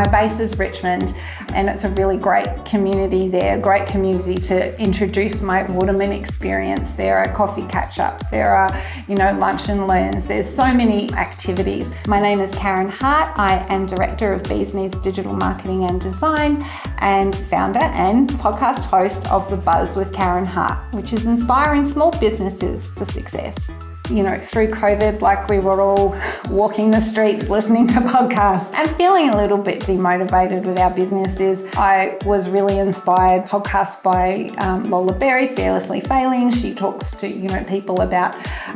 My base is Richmond, and it's a really great community there, great community to introduce my Waterman experience. There are coffee catch-ups, there are, lunch and learns. There's so many activities. My name is Karyn Harte. I am Director of Bees Needs Digital Marketing and Design and founder and podcast host of The Buzz with Karyn Harte, which is inspiring small businesses for success. Through COVID, like we were all walking the streets, listening to podcasts and feeling a little bit demotivated with our businesses. I was really inspired podcast by Lola Berry, Fearlessly Failing. She talks to, people about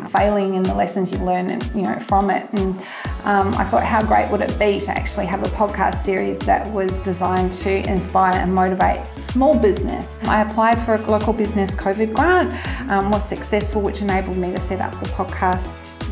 failing and the lessons you learn and, from it. And I thought, how great would it be to actually have a podcast series that was designed to inspire and motivate small business. I applied for a local business COVID grant, was successful, which enabled me to set up the podcast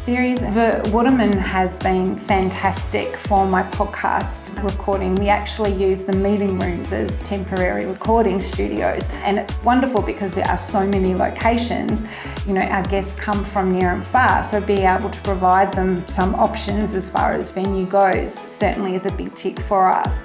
series. The Waterman has been fantastic for my podcast recording. We actually use the meeting rooms as temporary recording studios, and it's wonderful because there are so many locations. Our guests come from near and far, so being able to provide them some options as far as venue goes certainly is a big tick for us.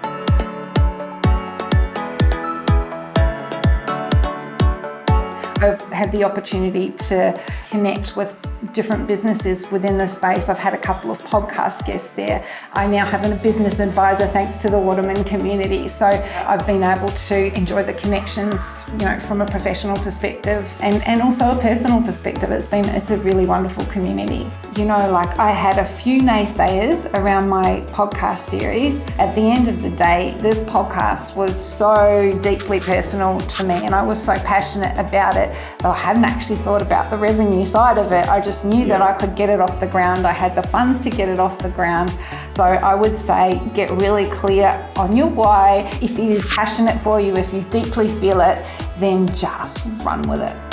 I've had the opportunity to connect with different businesses within the space. I've had a couple of podcast guests there. I now have a business advisor thanks to the Waterman community. So I've been able to enjoy the connections, from a professional perspective and also a personal perspective. It's a really wonderful community. I had a few naysayers around my podcast series. At the end of the day, this podcast was so deeply personal to me and I was so passionate about it that I hadn't actually thought about the revenue side of it. I just knew that I could get it off the ground. I had the funds to get it off the ground. So I would say get really clear on your why. If it is passionate for you, if you deeply feel it, then just run with it.